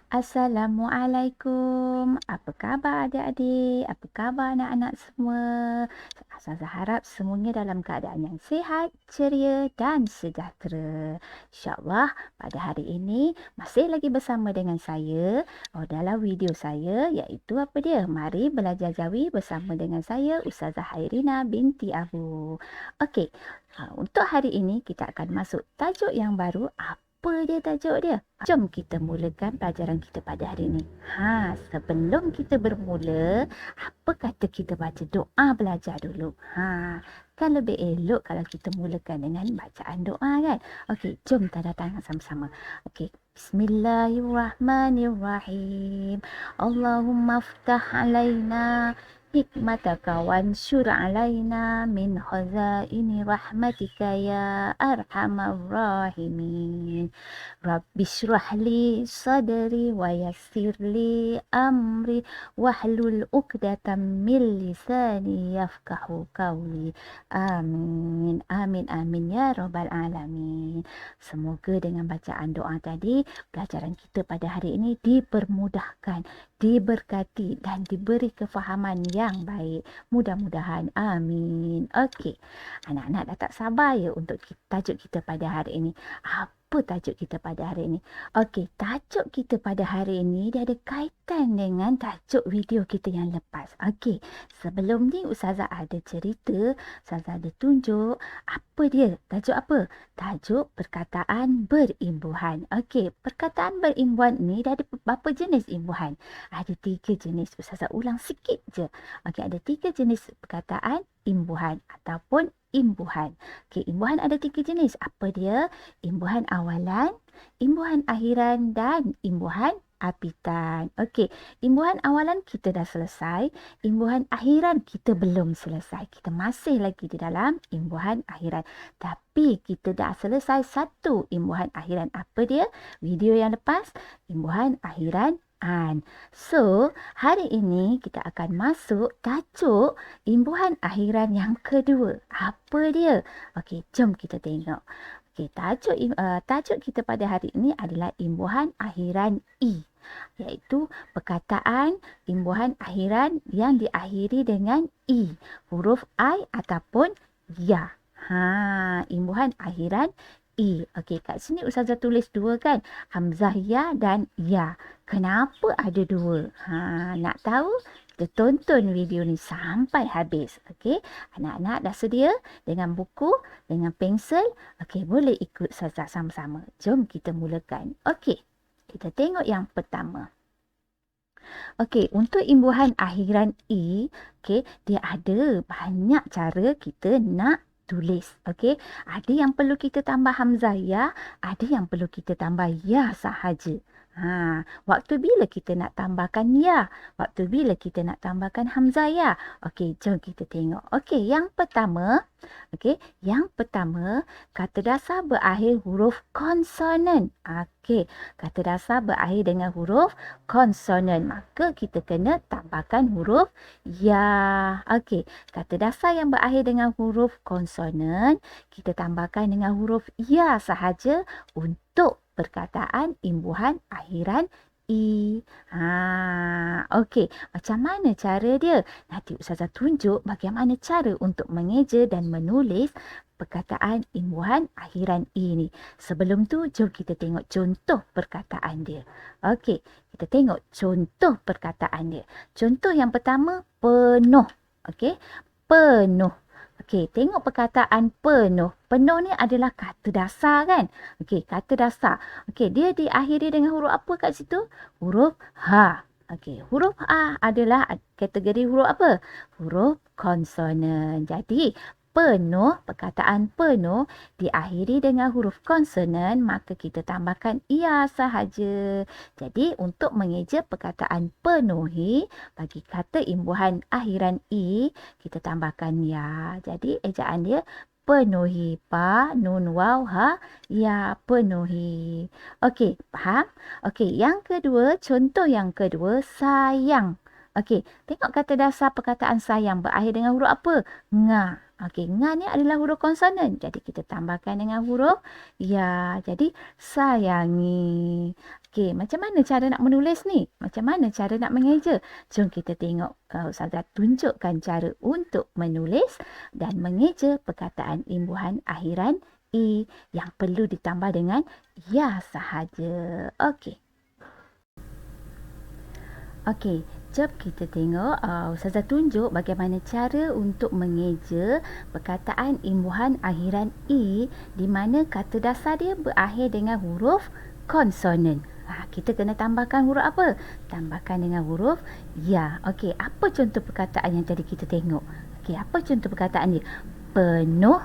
Assalamualaikum. Apa khabar adik-adik? Apa khabar anak-anak semua? Saya harap semuanya dalam keadaan yang sihat, ceria dan sejahtera. InsyaAllah pada hari ini masih lagi bersama dengan saya dalam video saya iaitu apa dia? Mari belajar Jawi bersama dengan saya Ustazah Hairina binti Abu. Okey, untuk hari ini kita akan masuk tajuk yang baru. Apa dia tajuk dia? Jom kita mulakan pelajaran kita pada hari ini. Sebelum kita bermula, apa kata kita baca doa belajar dulu? Kan lebih elok kalau kita mulakan dengan bacaan doa kan? Okey, jom tanda tangan sama-sama. Okey, Bismillahirrahmanirrahim. Allahumma aftah alaina hikmataka wansur alaina min khazaini rahmatika ya arhamar rahimin. Rabbi syrah li sadri wa yassir li amri wahlul uqdatam min lisani yafqahu qawli. Amin. Amin amin ya rabbal alamin. Semoga dengan bacaan doa tadi pelajaran kita pada hari ini dipermudahkan, diberkati dan diberi kefahaman yang baik. Mudah-mudahan. Amin. Okey. Anak-anak dah tak sabar ya untuk tajuk kita pada hari ini. Apa tajuk kita pada hari ini? Okey, tajuk kita pada hari ini dia ada kaitan dengan tajuk video kita yang lepas. Okey, sebelum ni Ustazah ada cerita, Ustazah ada tunjuk apa dia? Tajuk apa? Tajuk perkataan berimbuhan. Okey, perkataan berimbuhan ni dia ada berapa jenis imbuhan? Ada 3 jenis. Ustazah ulang sikit je. Okey, ada 3 jenis perkataan imbuhan ataupun imbuhan. Okey, imbuhan ada 3 jenis. Apa dia? Imbuhan awalan, imbuhan akhiran dan imbuhan apitan. Okey, imbuhan awalan kita dah selesai, imbuhan akhiran kita belum selesai. Kita masih lagi di dalam imbuhan akhiran. Tapi kita dah selesai satu imbuhan akhiran. Apa dia? Video yang lepas, imbuhan akhiran an. So, hari ini kita akan masuk tajuk imbuhan akhiran yang kedua. Apa dia? Okey, jom kita tengok. Okey, tajuk kita pada hari ini adalah imbuhan akhiran i, iaitu perkataan imbuhan akhiran yang diakhiri dengan i, huruf I ataupun ya. Imbuhan akhiran i. Okey, kat sini Ustazah tulis 2 kan? Hamzah ya dan ya. Kenapa ada 2? Nak tahu? Kita tonton video ni sampai habis. Okey, anak-anak dah sedia dengan buku, dengan pensel? Okey, boleh ikut Ustazah sama-sama. Jom kita mulakan. Okey, kita tengok yang pertama. Okey, untuk imbuhan akhiran i, okey, dia ada banyak cara kita nak tulis. Okey, ada yang perlu kita tambah hamzah ya, ada yang perlu kita tambah ya sahaja. Waktu bila kita nak tambahkan ya? Waktu bila kita nak tambahkan hamzah ya? Okey, jom kita tengok. Okey, yang pertama, kata dasar berakhir huruf konsonan. Okey, kata dasar berakhir dengan huruf konsonan. Maka kita kena tambahkan huruf ya. Okey, kata dasar yang berakhir dengan huruf konsonan, kita tambahkan dengan huruf ya sahaja untuk perkataan imbuhan akhiran i. Okey, macam mana cara dia? Nanti Ustazah tunjuk bagaimana cara untuk mengeja dan menulis perkataan imbuhan akhiran i ni. Sebelum tu, jom kita tengok contoh perkataan dia. Okey, kita tengok contoh perkataan dia. Contoh yang pertama, penuh. Okey, penuh. Okey, tengok perkataan penuh. Penuh ni adalah kata dasar kan? Okey, kata dasar. Okey, dia diakhiri dengan huruf apa kat situ? Huruf H. Okey, huruf A adalah kategori huruf apa? Huruf konsonan. Jadi, penuh, perkataan penuh diakhiri dengan huruf konsonan, maka kita tambahkan ia sahaja. Jadi, untuk mengeja perkataan penuhi, bagi kata imbuhan akhiran i, kita tambahkan ya. Jadi, ejaan dia penuhi. Pa, nun, waw, ha, ya, penuhi. Okey, faham? Okey, yang kedua, contoh yang kedua, sayang. Okey, tengok kata dasar perkataan sayang berakhir dengan huruf apa? Nga. Okey, nga ni adalah huruf konsonan. Jadi kita tambahkan dengan huruf ya. Jadi sayangi. Okey, macam mana cara nak menulis ni? Macam mana cara nak mengeja? Jom kita tengok. Ustazah tunjukkan cara untuk menulis dan mengeja perkataan imbuhan akhiran i yang perlu ditambah dengan ya sahaja. Okey. Okey, jom kita tengok. Ustazah tunjuk bagaimana cara untuk mengeja perkataan imbuhan akhiran i di mana kata dasar dia berakhir dengan huruf konsonan. Kita kena tambahkan huruf apa? Tambahkan dengan huruf ya. Okey, apa contoh perkataan yang tadi kita tengok? Okey, apa contoh perkataan dia? Penuh,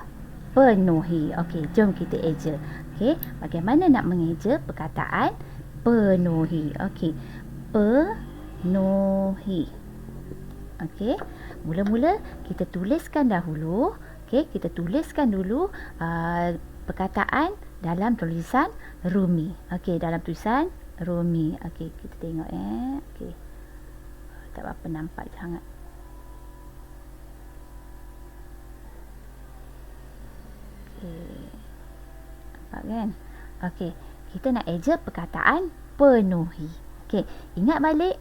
penuhi. Okey, jom kita eja. Okey, bagaimana nak mengeja perkataan penuhi? Okey, penuhi. Okey, mula-mula kita tuliskan dahulu. Okey, kita tuliskan dulu perkataan dalam tulisan Rumi. Okey, dalam tulisan Rumi. Okey, kita tengok Okey. Tak apa nampak sangat. Okey. Nampak kan? Okey, kita nak eja perkataan penuhi. Okey, ingat balik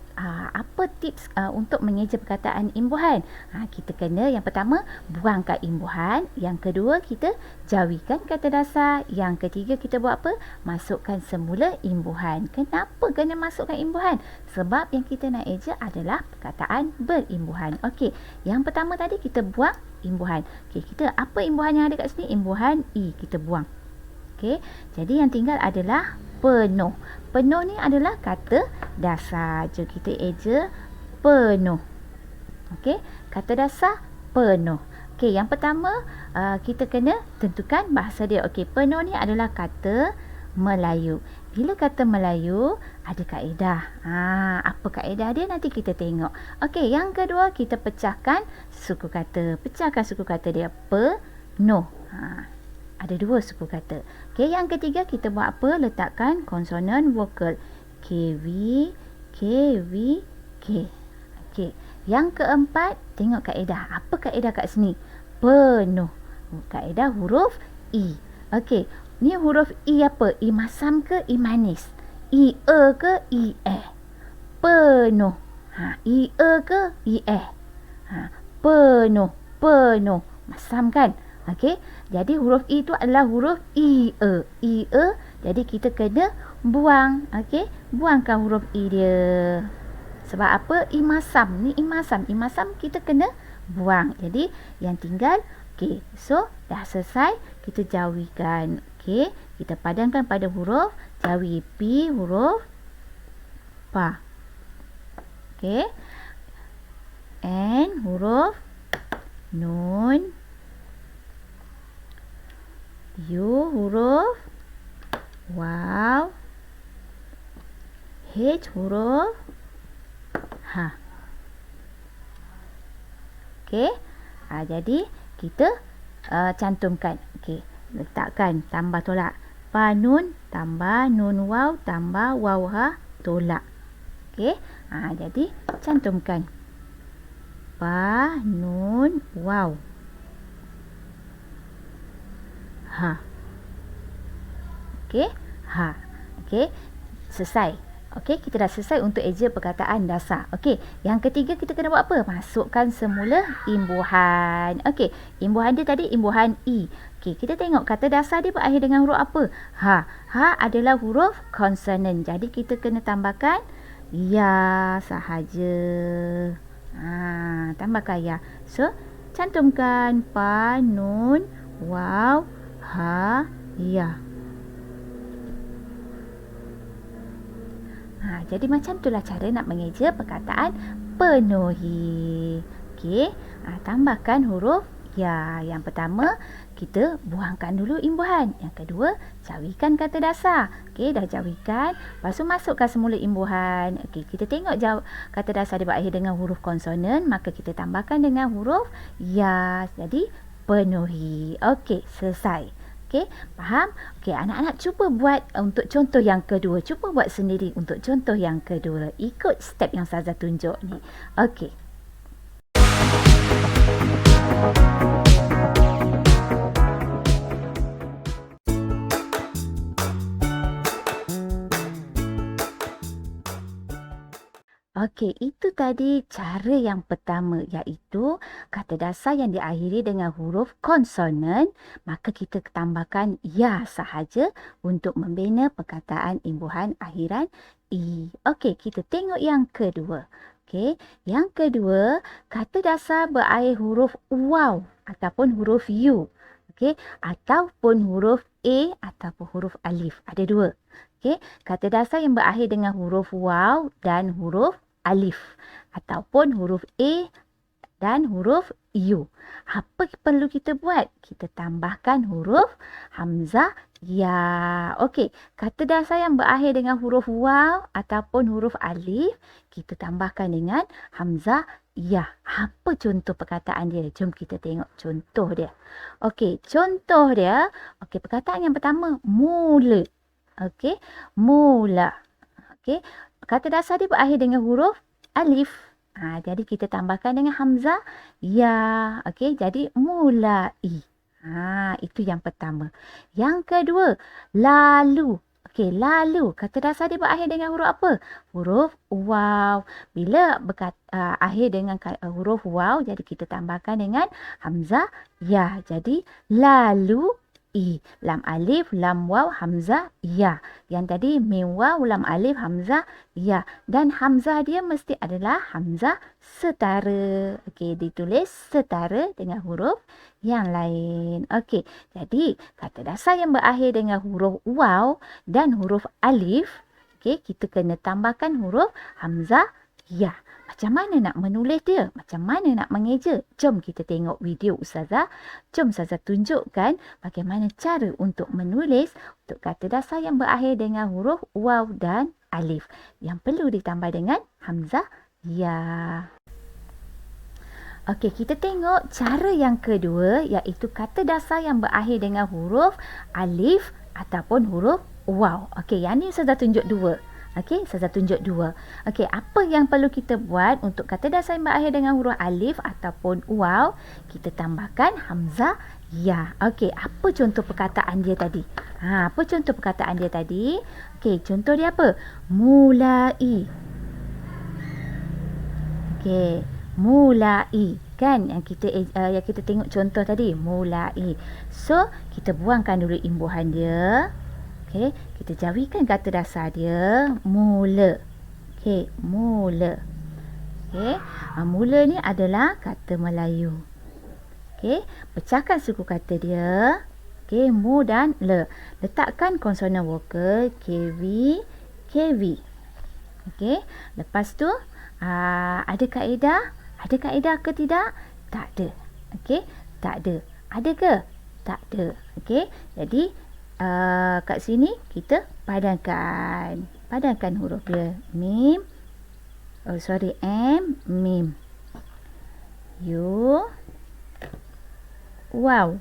apa tips untuk mengeja perkataan imbuhan? Kita kena yang pertama buangkan imbuhan, yang kedua kita jauhikan kata dasar, yang ketiga kita buat apa? Masukkan semula imbuhan. Kenapa kena masukkan imbuhan? Sebab yang kita nak eja adalah perkataan berimbuhan. Okey, yang pertama tadi kita buang imbuhan. Okey, kita apa imbuhan yang ada kat sini? Imbuhan i kita buang. Okey, jadi yang tinggal adalah penuh. Penuh ni adalah kata dasar. Jom kita eja penuh. Okey, kata dasar penuh. Okey, yang pertama kita kena tentukan bahasa dia. Okey, penuh ni adalah kata Melayu. Bila kata Melayu ada kaedah. Apa kaedah dia nanti kita tengok. Okey, yang kedua kita pecahkan suku kata. Pecahkan suku kata dia penuh. Ada dua suku kata. Okey, yang ketiga kita buat apa? Letakkan konsonan vokal. KV, KV, K. Okey, yang keempat tengok kaedah. Apa kaedah kat sini? Penuh. Kaedah huruf I. Okey, ni huruf I apa? I masam ke I manis? I ke I Penuh. I ke I Penuh, penuh. Masam kan? Okey, jadi huruf I itu adalah huruf I. Jadi kita kena buang. Okey, buangkan huruf I dia. Sebab apa? I masam. Ni I masam. I masam kita kena buang. Jadi yang tinggal, okey, so dah selesai. Kita jauhikan. Okey, kita padankan pada huruf. Jauhi P, huruf Pa. Okey, N, huruf Nun. U, huruf Waw. H, huruf H. Okey, jadi kita cantumkan. Okey, letakkan tambah tolak. Pa nun tambah nun waw tambah waw ha tolak. Okey, jadi cantumkan. Pa nun waw ha. Okey, ha. Okey, selesai. Okey, kita dah selesai untuk eja perkataan dasar. Okey, yang ketiga kita kena buat apa? Masukkan semula imbuhan. Okey, imbuhan dia tadi imbuhan I. Okey, kita tengok kata dasar dia berakhir dengan huruf apa? Ha. Ha adalah huruf konsonan. Jadi kita kena tambahkan ya sahaja. Tambahkan ya. So, cantumkan pa, nun, waw, ha, ya. Jadi macam itulah cara nak mengeja perkataan penuhi. Okey, tambahkan huruf ya. Yang pertama, kita buangkan dulu imbuhan. Yang kedua, jauhikan kata dasar. Okey, dah jauhikan. Lepas tu masukkan semula imbuhan. Okey, kita tengok kata dasar dia berakhir dengan huruf konsonan. Maka kita tambahkan dengan huruf ya. Jadi, penuhi. Okey, selesai. Okey, faham? Okey, anak-anak cuba buat untuk contoh yang kedua. Cuba buat sendiri untuk contoh yang kedua. Ikut step yang Ustazah tunjuk ni. Okey. Okey, itu tadi cara yang pertama, iaitu kata dasar yang diakhiri dengan huruf konsonan, maka kita tambahkan ya sahaja untuk membina perkataan imbuhan akhiran i. Okey, kita tengok yang kedua. Okey, yang kedua, kata dasar berakhir huruf waw ataupun huruf u. Okey, ataupun huruf a ataupun huruf alif. Ada dua. Okey, kata dasar yang berakhir dengan huruf waw dan huruf alif ataupun huruf A dan huruf U. Apa perlu kita buat? Kita tambahkan huruf hamzah ya. Okey, kata dasar yang berakhir dengan huruf waw ataupun huruf alif, kita tambahkan dengan hamzah ya. Apa contoh perkataan dia? Jom kita tengok contoh dia. Okey, contoh dia. Okey, perkataan yang pertama, mula. Okey, mula. Okey, kata dasar dia berakhir dengan huruf alif. Jadi kita tambahkan dengan hamzah ya. Okey, jadi mulai. Itu yang pertama. Yang kedua, lalu. Okey, lalu. Kata dasar dia berakhir dengan huruf apa? Huruf waw. Bila akhir dengan huruf waw, jadi kita tambahkan dengan hamzah ya. Jadi lalu i. Lam alif, lam waw, hamzah ya. Yang tadi mim waw, lam alif, hamzah ya. Dan hamzah dia mesti adalah hamzah setara. Okey, ditulis setara dengan huruf yang lain. Okey, jadi kata dasar yang berakhir dengan huruf waw dan huruf alif, okey, kita kena tambahkan huruf hamzah ya. Macam mana nak menulis dia? Macam mana nak mengeja? Jom kita tengok video Ustazah. Jom Ustazah tunjukkan bagaimana cara untuk menulis untuk kata dasar yang berakhir dengan huruf waw dan alif. Yang perlu ditambah dengan hamzah ya. Okey, kita tengok cara yang kedua, iaitu kata dasar yang berakhir dengan huruf alif ataupun huruf waw. Okey, yang ni Ustazah tunjuk dua. Okey, saya tunjuk dua. Okey, apa yang perlu kita buat untuk kata dasar yang berakhir dengan huruf alif ataupun waw? Kita tambahkan hamzah ya. Okey, apa contoh perkataan dia tadi? Apa contoh perkataan dia tadi? Okey, contoh dia apa? Mulai. Okey, mulai. Kan yang kita tengok contoh tadi, mulai. So, kita buangkan dulu imbuhan dia. Okey, kita jauhikan kata dasar dia mula. Okey, mula. Okey, mula ni adalah kata Melayu. Okey, pecahkan suku kata dia. Okey, mu dan le. Letakkan konsonan vokal KV, KV. Okey, lepas tu ada kaedah? Ada kaedah ke tidak? Tak ada. Okey, tak ada. Ada ke? Tak ada. Okey, jadi kat sini kita padankan huruf dia. Mim, M, mim. U, waw.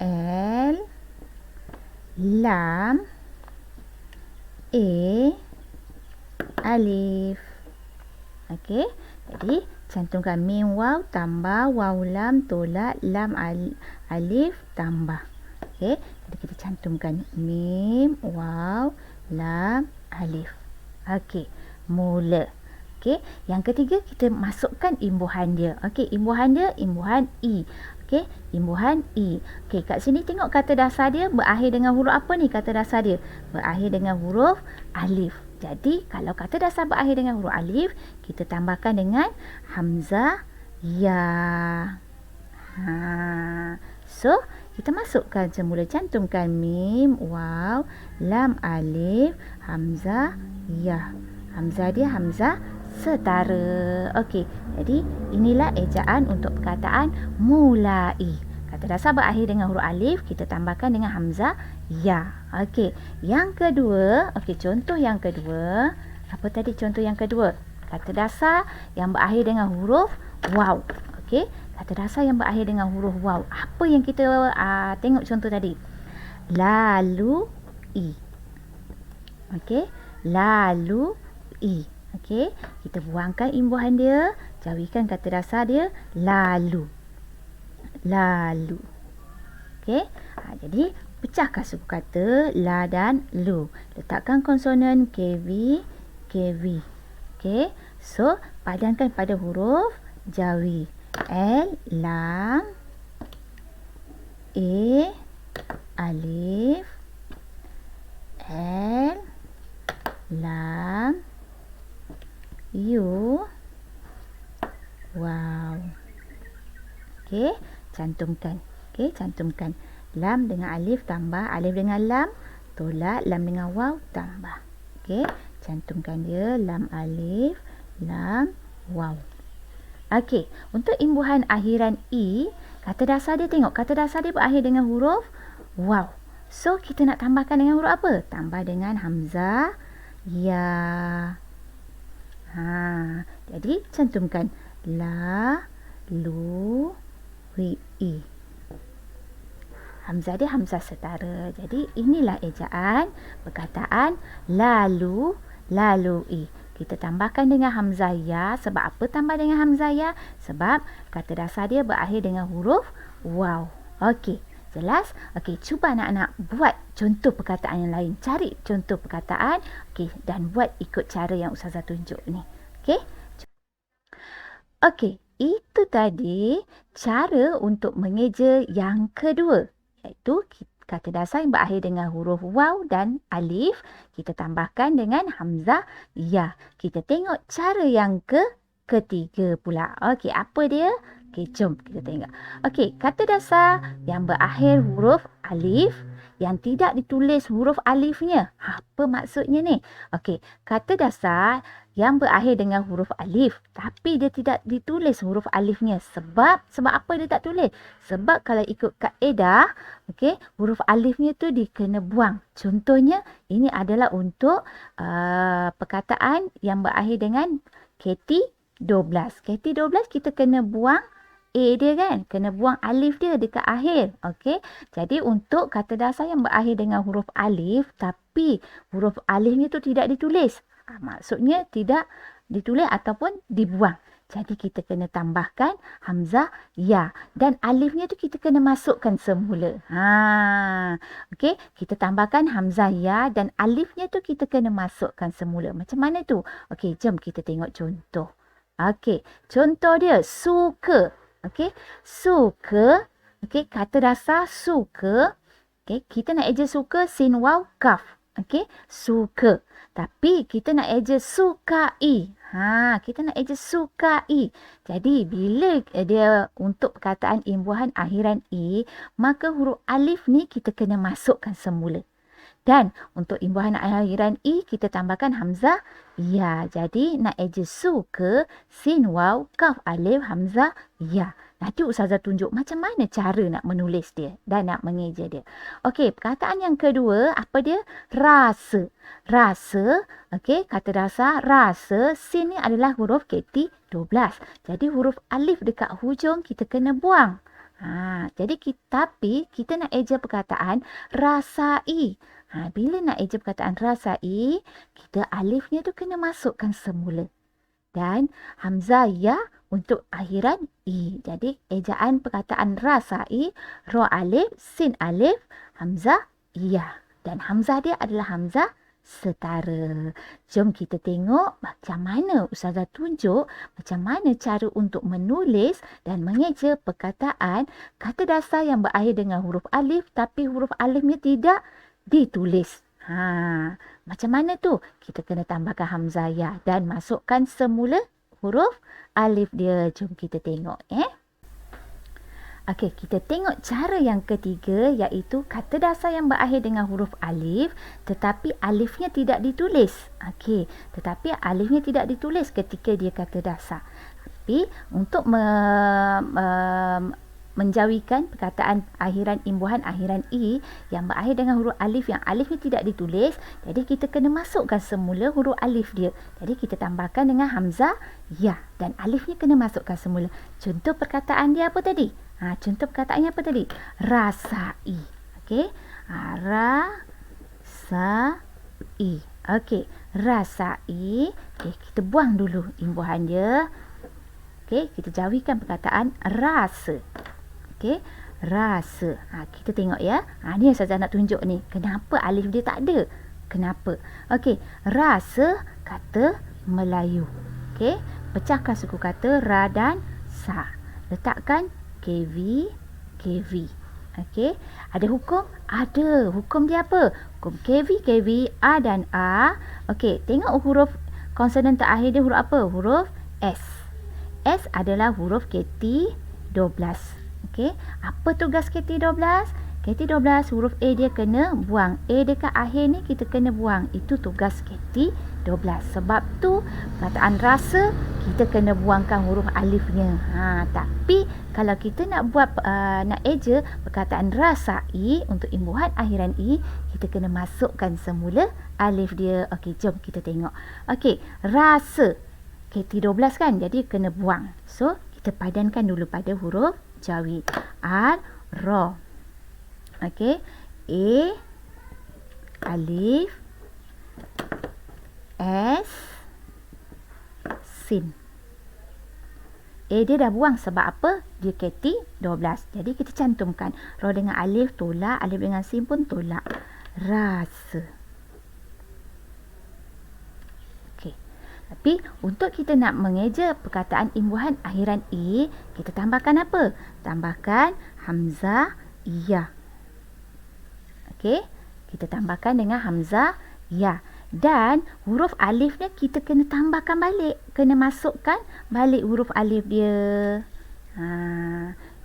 L, lam, alif. Okey, jadi cantumkan mim waw tambah waw lam tolak lam alif tambah. Okey, jadi kita cantumkan mim, waw, lam, alif. Okey, mula. Okey, yang ketiga kita masukkan imbuhan dia. Okey, imbuhan dia imbuhan i. Okey, imbuhan i. Okey, kat sini tengok kata dasar dia berakhir dengan huruf apa ni kata dasar dia? Berakhir dengan huruf alif. Jadi, kalau kata dasar berakhir dengan huruf alif, kita tambahkan dengan hamzah ya. So, kita masukkan semula, cantumkan mim, waw, lam, alif, hamzah, ya. Hamzah dia hamzah setara. Okey, jadi inilah ejaan untuk perkataan mulai. Kata dasar berakhir dengan huruf alif, kita tambahkan dengan hamzah, ya. Okey, yang kedua, contoh yang kedua. Apa tadi contoh yang kedua? Kata dasar yang berakhir dengan huruf waw. Okey, kata dasar yang berakhir dengan huruf waw. Apa yang kita tengok contoh tadi? Lalu i. Okey, lalu i. Okey, kita buangkan imbuhan dia, jauhikan kata dasar dia lalu. Lalu. Okey, jadi pecahkan suku kata la dan lu. Letakkan konsonan KV, Okay, V. Okay, so padankan pada huruf Jawi. L, lam, A, alif, L, lam, U, waw. Okey, cantumkan. Okey, cantumkan. Lam dengan alif tambah, alif dengan lam tolak, lam dengan waw tambah. Okey, cantumkan dia lam alif, lam waw. Okey, untuk imbuhan akhiran I, kata dasar dia tengok, kata dasar dia berakhir dengan huruf waw. So, kita nak tambahkan dengan huruf apa? Tambah dengan hamzah, ya. Jadi cantumkan la, lu, wi, i. Hamzah dia hamzah setara. Jadi inilah ejaan perkataan lalu, lalui. Kita tambahkan dengan hamzah ya. Sebab apa tambah dengan hamzah ya? Sebab kata dasar dia berakhir dengan huruf waw. Okey, jelas? Okey, cuba anak-anak buat contoh perkataan yang lain. Cari contoh perkataan, okey, dan buat ikut cara yang Ustazah tunjuk ni. Okey? Okey, itu tadi cara untuk mengeja yang kedua, iaitu kata dasar yang berakhir dengan huruf waw dan alif, kita tambahkan dengan hamzah ya. Kita tengok cara yang ketiga pula. Okey, apa dia? Okey, jom kita tengok. Okey, kata dasar yang berakhir huruf alif, yang tidak ditulis huruf alifnya. Apa maksudnya ni? Okey, kata dasar yang berakhir dengan huruf alif, tapi dia tidak ditulis huruf alifnya. Sebab apa dia tak tulis? Sebab kalau ikut kaedah, okey, huruf alifnya tu dikena buang. Contohnya, ini adalah untuk perkataan yang berakhir dengan KT12. KT12 kita kena buang A dia kan, kena buang alif dia dekat akhir. Okey, jadi untuk kata dasar yang berakhir dengan huruf alif, tapi huruf alifnya tu tidak ditulis, maksudnya tidak ditulis ataupun dibuang. Jadi kita kena tambahkan hamzah ya, dan alifnya tu kita kena masukkan semula. Okey, kita tambahkan hamzah ya dan alifnya tu kita kena masukkan semula. Macam mana tu? Okey, jom kita tengok contoh. Okey, contoh dia suka. Okey, suka. Okey, kata dasar suka. Okey, kita nak eja suka sin waw kaf. Okey, suka. Tapi kita nak eja sukai. Kita nak eja sukai. Jadi bila dia untuk perkataan imbuhan akhiran i, maka huruf alif ni kita kena masukkan semula. Dan untuk imbuhan akhiran i, kita tambahkan hamzah ya. Jadi nak eja suka sin waw kaf alif hamzah ya. Nanti Ustazah tunjuk macam mana cara nak menulis dia dan nak mengeja dia. Okey, perkataan yang kedua, apa dia? Rasa. Rasa, okey, kata dasar rasa, sin ni adalah huruf KT12. Jadi huruf alif dekat hujung kita kena buang. Jadi tapi kita nak eja perkataan rasai. Bila nak eja perkataan rasai, kita alifnya tu kena masukkan semula. Dan hamzah ya untuk akhiran i. Jadi ejaan perkataan rasai, ro alif, sin alif, hamzah ya. Dan hamzah dia adalah hamzah setara. Jom kita tengok macam mana Ustazah tunjuk macam mana cara untuk menulis dan mengeja perkataan kata dasar yang berakhir dengan huruf alif tapi huruf alifnya tidak ditulis. Macam mana tu? Kita kena tambahkan hamzah ya dan masukkan semula huruf alif dia. Jom kita tengok. Okey, kita tengok cara yang ketiga, iaitu kata dasar yang berakhir dengan huruf alif tetapi alifnya tidak ditulis. Okey, tetapi alifnya tidak ditulis ketika dia kata dasar. Tapi untuk menjauhikan perkataan akhiran imbuhan akhiran i yang berakhir dengan huruf alif yang alifnya tidak ditulis, jadi kita kena masukkan semula huruf alif dia. Jadi kita tambahkan dengan hamzah ya dan alifnya kena masukkan semula. Contoh perkataan dia apa tadi? Contoh perkataannya apa tadi? Rasai. Okey. Rasai. Okey, rasai. Okey, kita buang dulu imbuhan dia. Okey, kita jauhikan perkataan rasa. Okey, rasa. Kita tengok ya. Ni yang saya nak tunjuk ni. Kenapa alif dia tak ada? Kenapa? Okey, rasa kata Melayu. Okey, pecahkan suku kata ra dan sa. Letakkan KV, KV. Okey, ada hukum? Ada. Hukum dia apa? Hukum KV, KV, A dan A. Okey, tengok huruf konsonan terakhir dia huruf apa? Huruf S. S adalah huruf KT12. Okey, apa tugas KT12? KT12 huruf A dia kena buang. A dekat akhir ni kita kena buang. Itu tugas KT12. Sebab tu perkataan rasa kita kena buangkan huruf alifnya. Tapi kalau kita nak buat nak eja perkataan rasai untuk imbuhan akhiran i, kita kena masukkan semula alif dia. Okey, jom kita tengok. Okey, rasa KT12 kan, jadi kena buang. So kita padankan dulu pada huruf jawi. R, ro. Okey, A, alif, S, sin. A dia dah buang sebab apa? Dia KT12. Jadi kita cantumkan. Ro dengan alif tolak, alif dengan sin pun tolak. Rasa. Okey. Tapi untuk kita nak mengeja perkataan imbuhan akhiran i, kita tambahkan apa? Tambahkan hamzah ya. Okey, kita tambahkan dengan hamzah ya. Dan huruf alifnya kita kena tambahkan balik. Kena masukkan balik huruf alif dia.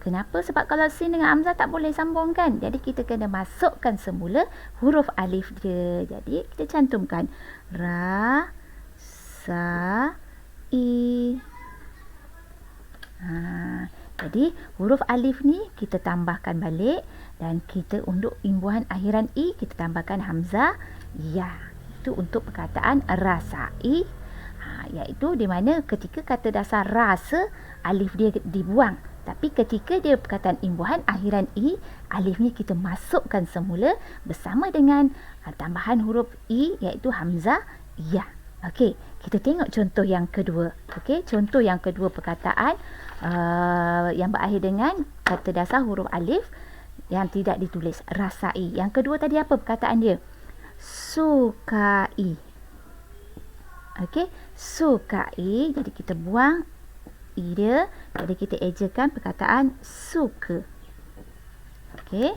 Kenapa? Sebab kalau sin dengan hamzah tak boleh sambung kan. Jadi kita kena masukkan semula huruf alif dia. Jadi kita cantumkan ra, sa, i. Jadi huruf alif ni kita tambahkan balik. Dan kita untuk imbuhan akhiran i, kita tambahkan hamzah ya. Itu untuk perkataan rasai. Iaitu di mana ketika kata dasar rasa, alif dia dibuang. Tapi ketika dia perkataan imbuhan akhiran i, alifnya kita masukkan semula bersama dengan tambahan huruf i, iaitu hamzah ya. Okey, kita tengok contoh yang kedua. Okey, contoh yang kedua perkataan yang berakhir dengan kata dasar huruf alif yang tidak ditulis, rasai. Yang kedua tadi apa perkataan dia? Sukai. Okey, sukai. Jadi kita buang i dia. Jadi kita ejakan perkataan suka. Okey,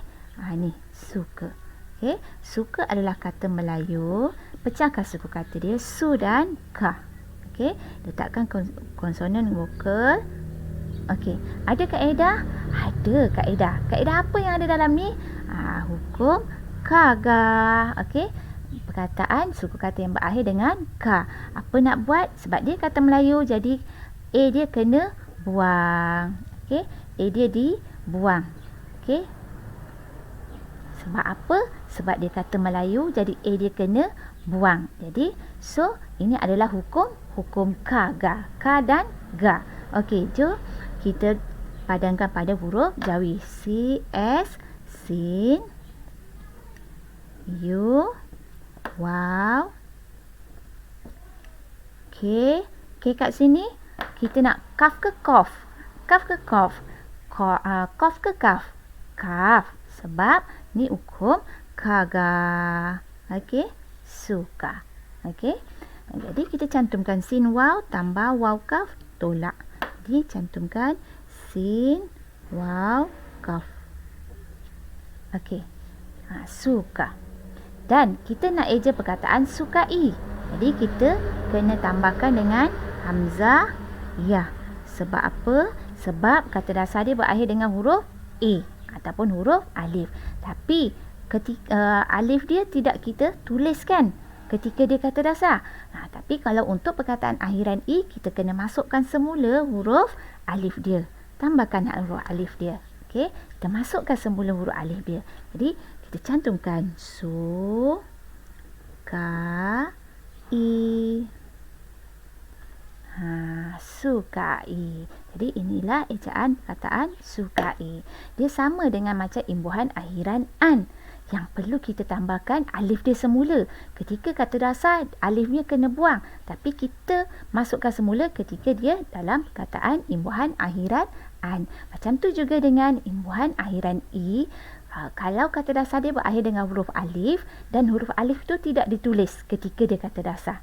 ni suka. Okey, suka adalah kata Melayu. Pecahkan suku kata dia su dan ka. Okey, letakkan konsonan vokal. Okey, ada kaedah? Ada kaedah. Kaedah apa yang ada dalam ni? Hukum kaga. Okey, perkataan suku kata yang berakhir dengan ka. Apa nak buat? Sebab dia kata Melayu, jadi A dia kena buang. Okey, A dia dibuang. Okey, sebab apa? Sebab dia kata Melayu, jadi A dia kena buang. Jadi, so ini adalah hukum kaga. Ka dan ga. Okey, jom kita padankan pada huruf jawi. C, S, sin, U, waw. Okey, kat sini kita nak kaf ke kof? Kaf ke kof? Kof ke kaf? Kaf. Sebab ni hukum kaga. Okey, suka. Okey, jadi kita cantumkan sin waw tambah waw kaf tolak. Jadi cantumkan sin waw kaf. Okey, suka. Dan kita nak eja perkataan sukai. Jadi kita kena tambahkan dengan hamzah ya. Sebab apa? Sebab kata dasar dia berakhir dengan huruf A ataupun huruf alif. Tapi ketika alif dia tidak kita tuliskan ketika dia kata dasar. Tapi kalau untuk perkataan akhiran i, kita kena masukkan semula huruf alif dia. Tambahkan huruf alif dia. Okey, kita masukkan semula huruf alif dia. Jadi kita cantumkan su, ka, i. Sukai. Jadi inilah ejaan perkataan sukai. Dia sama dengan macam imbuhan akhiran an. Yang perlu kita tambahkan alif dia semula. Ketika kata dasar, alifnya kena buang. Tapi kita masukkan semula ketika dia dalam perkataan imbuhan akhiran an. Macam tu juga dengan imbuhan akhiran i. Kalau kata dasar dia berakhir dengan huruf alif dan huruf alif tu tidak ditulis ketika dia kata dasar.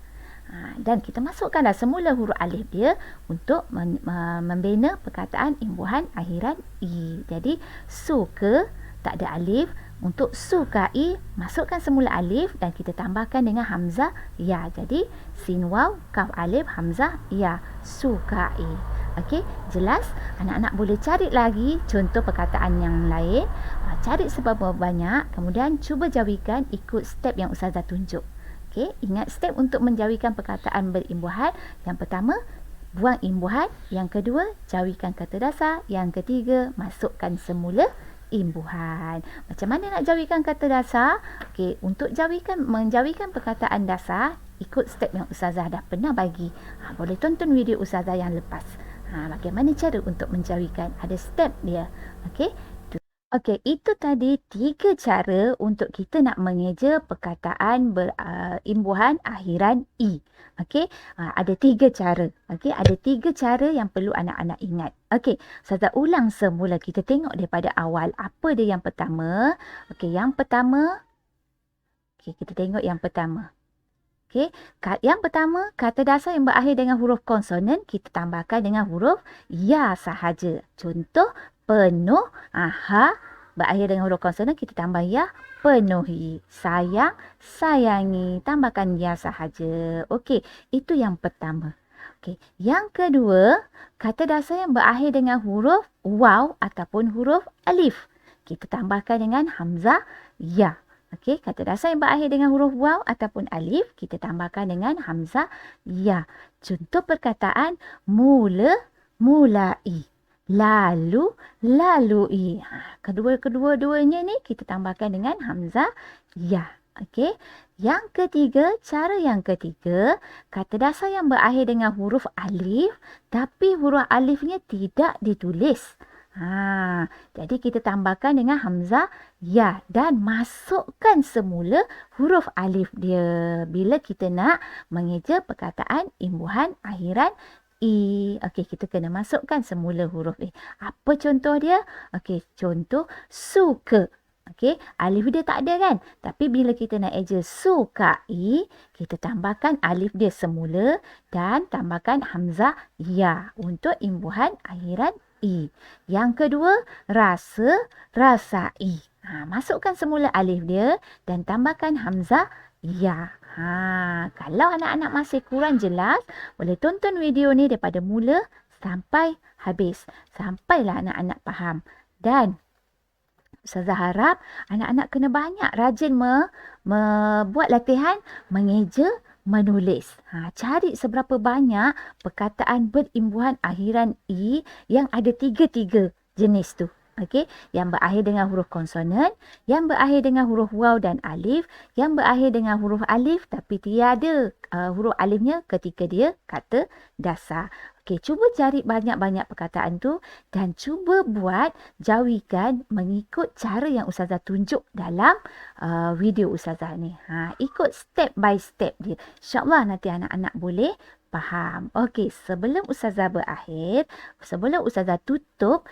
Dan kita masukkanlah semula huruf alif dia untuk membina perkataan imbuhan akhiran i. Jadi suka tak ada alif. Untuk sukai masukkan semula alif dan kita tambahkan dengan hamzah ya. Jadi sin waw kaf alif hamzah ya, sukai. Okey, jelas? Anak-anak boleh cari lagi contoh perkataan yang lain. Cari seberapa banyak, kemudian cuba jawikan ikut step yang ustazah tunjuk. Okey, ingat step untuk menjawikan perkataan berimbuhan. Yang pertama, buang imbuhan. Yang kedua, jawikan kata dasar. Yang ketiga, masukkan semula imbuhan. Macam mana nak jawikan kata dasar? Okey, untuk menjawikan perkataan dasar, ikut step yang ustazah dah pernah bagi. Boleh tonton video ustazah yang lepas. Bagaimana cara untuk menjawikan? Ada step dia. Okey. Okey, itu tadi 3 cara untuk kita nak mengeja perkataan berimbuhan akhiran i. Okey, ada 3 cara. Okey, ada 3 cara yang perlu anak-anak ingat. Okey, Ustazah ulang semula. Kita tengok daripada awal. Apa dia yang pertama? Okey, yang pertama. Okey, kita tengok yang pertama. Okey, yang pertama, kata dasar yang berakhir dengan huruf konsonan, kita tambahkan dengan huruf ya sahaja. Contoh, penuh, berakhir dengan huruf konsonan, kita tambah ya, penuhi. Sayang, sayangi, tambahkan ya sahaja. Okey, itu yang pertama. Okey, yang kedua, kata dasar yang berakhir dengan huruf waw ataupun huruf alif, kita tambahkan dengan hamzah ya. Okey, kata dasar yang berakhir dengan huruf waw ataupun alif, kita tambahkan dengan hamzah ya. Contoh perkataan mula, mulai. Lalu, lalui. Kedua-duanya ni kita tambahkan dengan hamzah ya. Okey. Yang ketiga, cara yang ketiga, kata dasar yang berakhir dengan huruf alif tapi huruf alifnya tidak ditulis. Jadi kita tambahkan dengan hamzah ya dan masukkan semula huruf alif dia bila kita nak mengeja perkataan imbuhan akhiran i. Okey, kita kena masukkan semula huruf ni. Apa contoh dia? Okey, contoh suka. Okey, alif dia tak ada kan? Tapi bila kita nak eja sukai, kita tambahkan alif dia semula dan tambahkan hamzah ya untuk imbuhan akhiran i. Yang kedua, rasa, rasai. Masukkan semula alif dia dan tambahkan hamzah ya. Kalau anak-anak masih kurang jelas, boleh tonton video ni daripada mula sampai habis. Sampailah anak-anak faham. Dan Ustazah harap anak-anak kena banyak rajin buat latihan mengeja, menulis. Cari seberapa banyak perkataan berimbuhan akhiran i yang ada 3 jenis tu. Okey, yang berakhir dengan huruf konsonan, yang berakhir dengan huruf waw dan alif, yang berakhir dengan huruf alif tapi tiada huruf alifnya ketika dia kata dasar. Okey, cuba cari banyak-banyak perkataan tu dan cuba buat jawikan mengikut cara yang ustazah tunjuk dalam video ustazah ni. Ikut step by step dia. InsyaAllah nanti anak-anak boleh faham. Okey, sebelum ustazah berakhir, sebelum ustazah tutup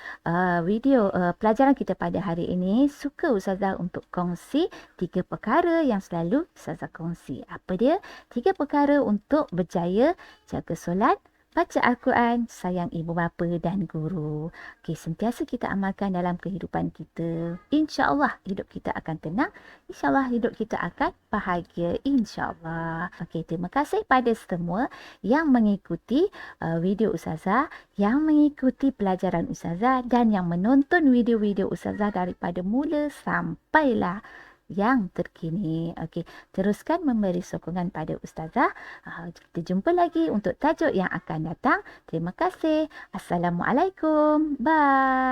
video pelajaran kita pada hari ini, suka ustazah untuk kongsi 3 perkara yang selalu ustazah kongsi. Apa dia? 3 perkara untuk berjaya jaga solat, baca Al-Quran, sayang ibu bapa dan guru. Okey, sentiasa kita amalkan dalam kehidupan kita. InsyaAllah hidup kita akan tenang. InsyaAllah hidup kita akan bahagia. InsyaAllah. Okey, terima kasih pada semua yang mengikuti video ustazah, yang mengikuti pelajaran ustazah dan yang menonton video-video ustazah daripada mula sampailah yang terkini. Okey, teruskan memberi sokongan pada ustazah. Kita jumpa lagi untuk tajuk yang akan datang. Terima kasih. Assalamualaikum. Bye.